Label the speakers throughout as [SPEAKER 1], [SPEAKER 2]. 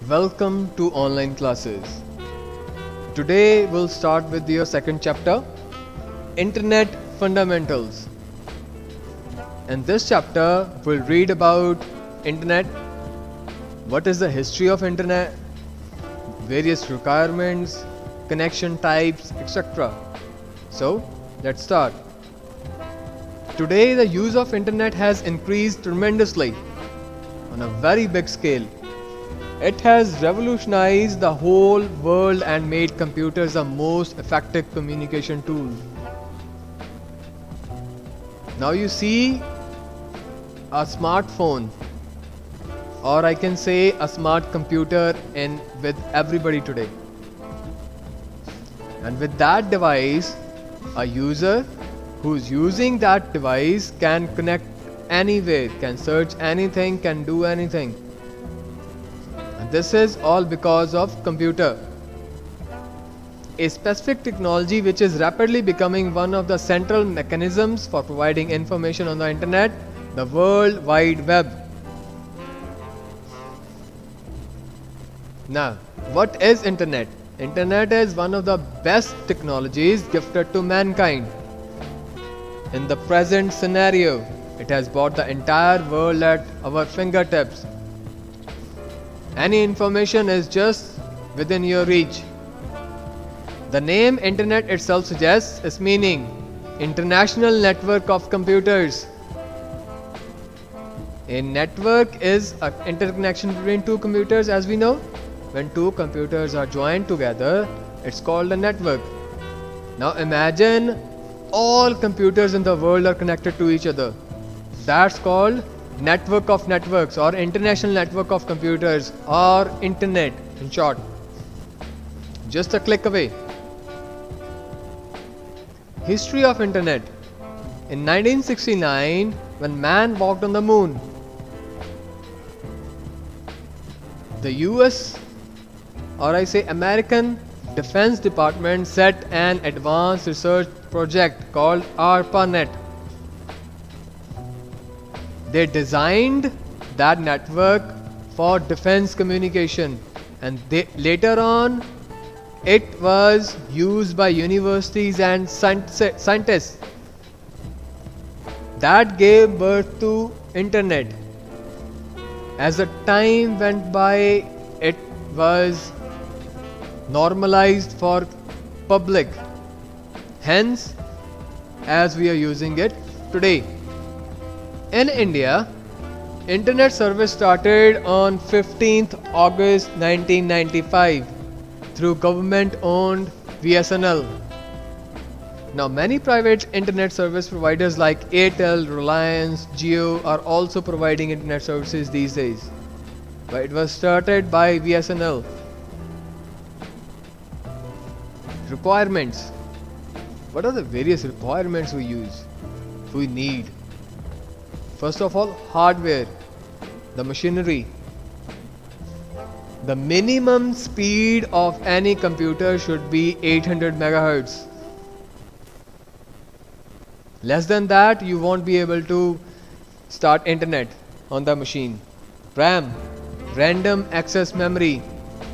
[SPEAKER 1] Welcome to online classes. Today we'll start with your second chapter, Internet Fundamentals. In this chapter we'll read about Internet, what is the history of Internet, various requirements, connection types, etc. So let's start. Today the use of Internet has increased tremendously on a very big scale. It has revolutionized the whole world and made computers the most effective communication tool. Now you see a smartphone, or I can say a smart computer with everybody today. And with that device, a user who's using that device can connect anywhere, can search anything, can do anything. This is all because of computer, a specific technology which is rapidly becoming one of the central mechanisms for providing information on the internet, the World Wide Web. Now, what is internet? Internet is one of the best technologies gifted to mankind. In the present scenario, it has brought the entire world at our fingertips. Any information is just within your reach. The name Internet itself suggests its meaning, international network of computers. A network is an interconnection between two computers, as we know. When two computers are joined together, it's called a network. Now imagine all computers in the world are connected to each other. That's called network of networks, or international network of computers, or internet in short. Just a click away. History of internet. In 1969, when man walked on the moon, the US, or I say American Defense Department, set an advanced research project called ARPANET. They designed that network for defense communication, and later on it was used by universities and scientists. That gave birth to internet. As the time went by, it was normalized for public, hence as we are using it today. In India, internet service started on 15th August 1995 through government-owned BSNL. Now many private internet service providers like Airtel, Reliance, Jio are also providing internet services these days. But it was started by BSNL. Requirements. What are the various requirements we need? First of all, hardware, the machinery. The minimum speed of any computer should be 800 megahertz. Less than that, you won't be able to start internet on the machine. RAM, random access memory.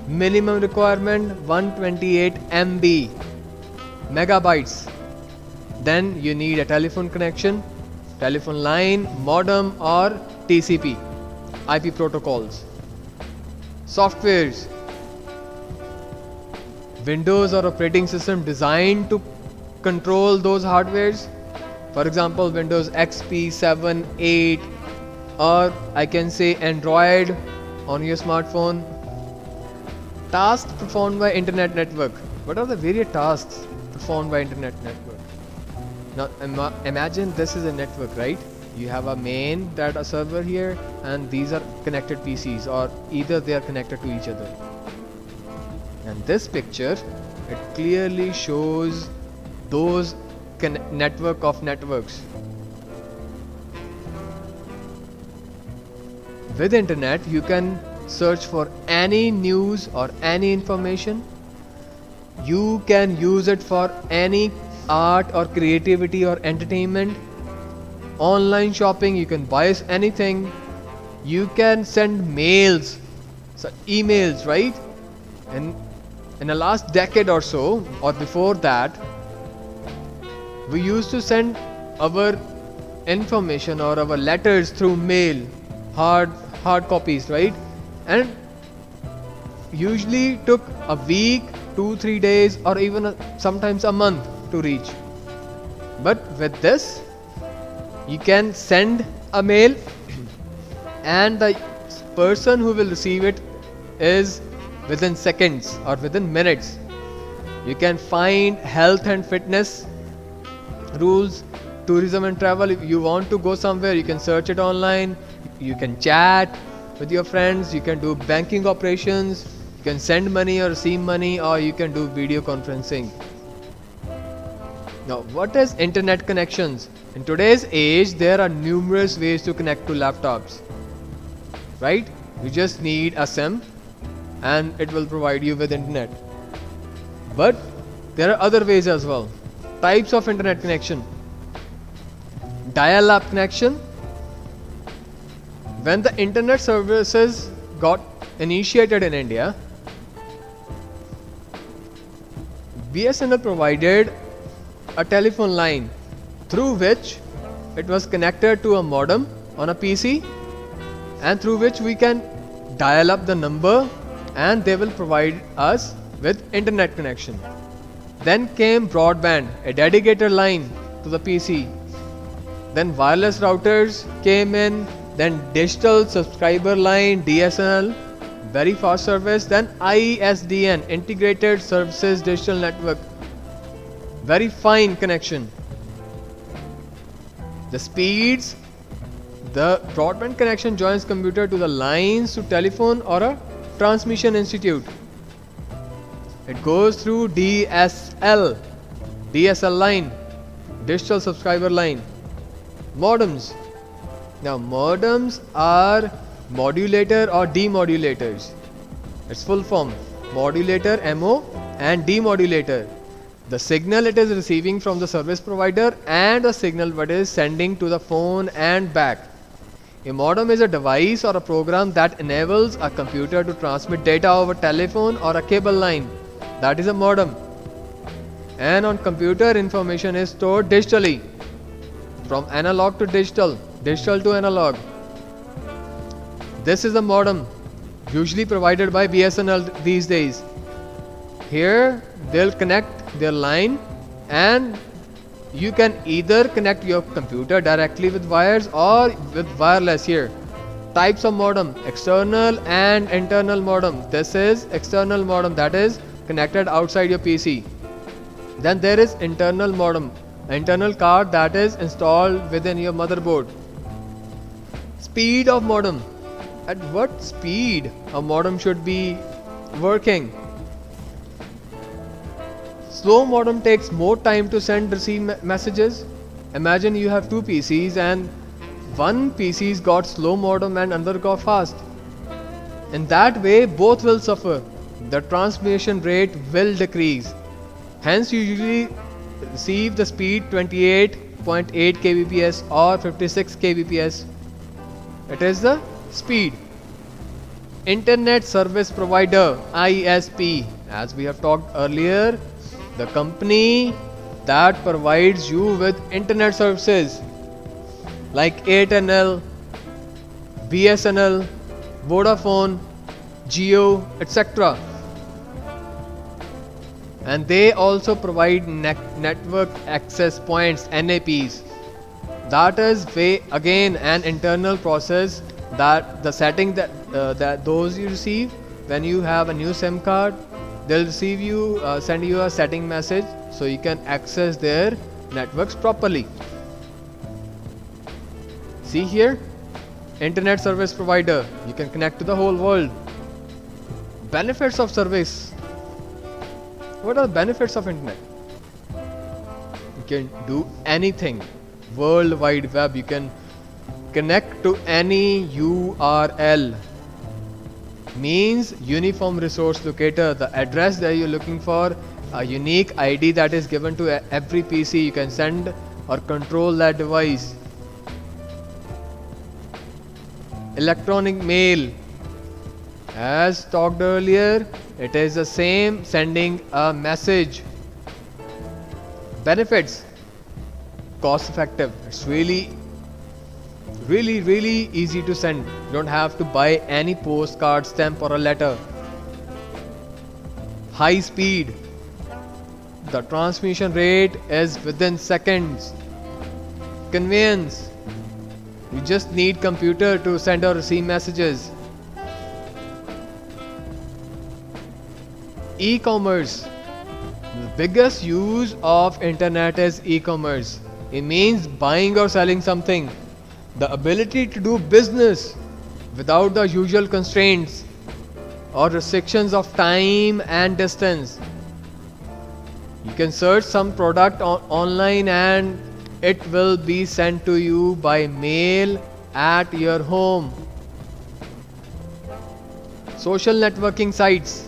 [SPEAKER 1] Minimum requirement 128 MB, megabytes. Then you need a telephone connection, telephone line, modem, or TCP, IP protocols. Softwares. Windows or operating system designed to control those hardwares. For example, Windows XP 7, 8, or I can say Android on your smartphone. Tasks performed by internet network. What are the various tasks performed by internet network? Now imagine this is a network, right? You have a main data server here, and these are connected PCs, or either they are connected to each other. And this picture, it clearly shows those network of networks. With internet, you can search for any news or any information. You can use it for any art or creativity or entertainment. Online shopping, you can buy anything. You can send mails So emails, right? And in the last decade or so, or before that, we used to send our information or our letters through mail, hard copies, right? And usually took a week, 2-3 days, or even sometimes a month to reach. But with this, you can send a mail and the person who will receive it is within seconds or within minutes. You can find health and fitness rules, tourism and travel. If you want to go somewhere, you can search it online. You can chat with your friends. You can do banking operations. You can send money or receive money, or you can do video conferencing. Now, what is internet connections? In today's age, there are numerous ways to connect to laptops, right? You just need a SIM and it will provide you with internet. But there are other ways as well. Types of internet connection. Dial-up connection. When the internet services got initiated in India, BSNL provided a telephone line through which it was connected to a modem on a PC, and through which we can dial up the number and they will provide us with internet connection. Then came broadband, a dedicated line to the PC. Then wireless routers came in, then digital subscriber line, DSL, very fast service, then ISDN, integrated services digital network, very fine connection. The speeds, the broadband connection joins computer to the lines to telephone or a transmission institute. It goes through DSL line, digital subscriber line. Modems. Now modems are modulator or demodulators. Its full form, modulator, MO, and demodulator. The signal it is receiving from the service provider and the signal what is sending to the phone and back. A modem is a device or a program that enables a computer to transmit data over telephone or a cable line. That is a modem. And on computer, information is stored digitally, from analog to digital, digital to analog. This is a modem, usually provided by BSNL these days. Here they'll connect their line and you can either connect your computer directly with wires or with wireless. Here types of modem, external and internal modem. This is external modem, that is connected outside your PC. Then there is internal modem, internal card that is installed within your motherboard. Speed of modem. At what speed a modem should be working? Slow modem takes more time to send receive messages. Imagine you have two PCs and one PC's got slow modem and another got fast. In that way both will suffer. The transmission rate will decrease. Hence you usually receive the speed 28.8 kbps or 56 kbps. It is the speed. Internet Service Provider, ISP, as we have talked earlier, the company that provides you with internet services like Airtel, BSNL, Vodafone, Jio, etc. And they also provide network access points, NAPs. That is again an internal process, that the setting that those you receive when you have a new SIM card, they'll receive you send you a setting message so you can access their networks properly. See here, internet service provider, you can connect to the whole world. Benefits of service. What are the benefits of internet? You can do anything. World Wide Web, you can connect to any URL. Means uniform resource locator, the address that you're looking for, a unique ID that is given to every PC. You can send or control that device. Electronic mail, As talked earlier, it is the same sending a message. Benefits: cost effective. It's really easy to send. You don't have to buy any postcard, stamp or a letter. High speed. The transmission rate is within seconds. Convenience. You just need computer to send or receive messages. E-commerce. The biggest use of internet is e-commerce. It means buying or selling something. The ability to do business without the usual constraints or restrictions of time and distance. You can search some product online and it will be sent to you by mail at your home. Social networking sites.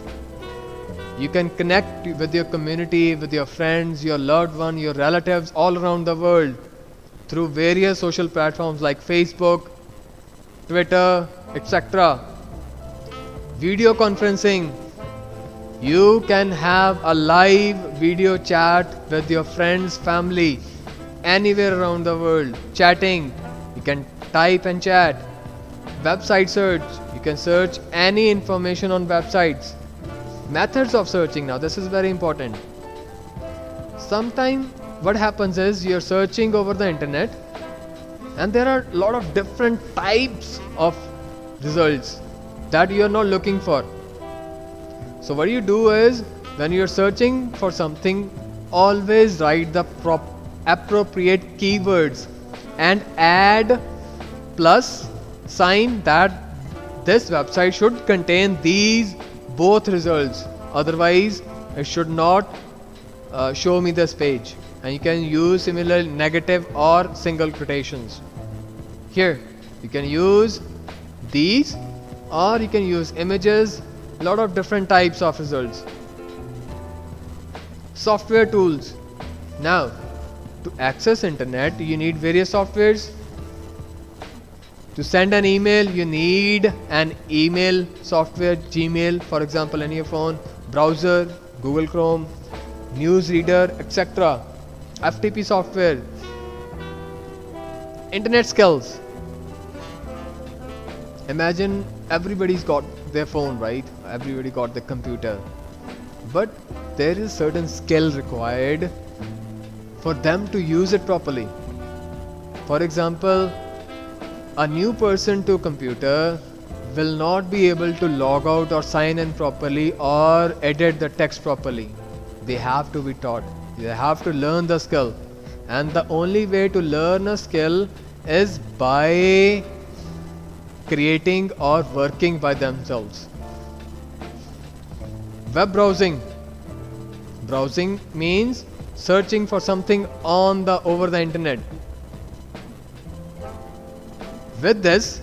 [SPEAKER 1] You can connect with your community, with your friends, your loved one, your relatives all around the world through various social platforms like Facebook, Twitter, etc. Video conferencing. You can have a live video chat with your friends, family, anywhere around the world. Chatting. You can type and chat. Website search. You can search any information on websites. Methods of searching. Now this is very important. Sometimes what happens is you're searching over the internet and there are a lot of different types of results that you're not looking for. So what you do is, when you're searching for something, always write the appropriate keywords and add plus sign that this website should contain these both results, otherwise it should not show me this page. And you can use similar negative or single quotations. Here you can use these, or you can use images, a lot of different types of results. Software tools. Now to access internet you need various softwares. To send an email you need an email software, Gmail for example in your phone, browser, Google Chrome, newsreader, etc. FTP software. Internet skills. Imagine everybody's got their phone, right? Everybody got the computer, but there is certain skill required for them to use it properly. For example, a new person to computer will not be able to log out or sign in properly or edit the text properly. They have to be taught. They have to learn the skill, and the only way to learn a skill is by creating or working by themselves. Web browsing. Browsing means searching for something over the internet. With this,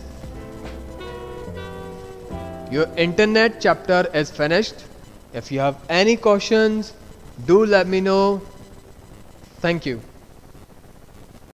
[SPEAKER 1] your internet chapter is finished. If you have any questions, do let me know. Thank you.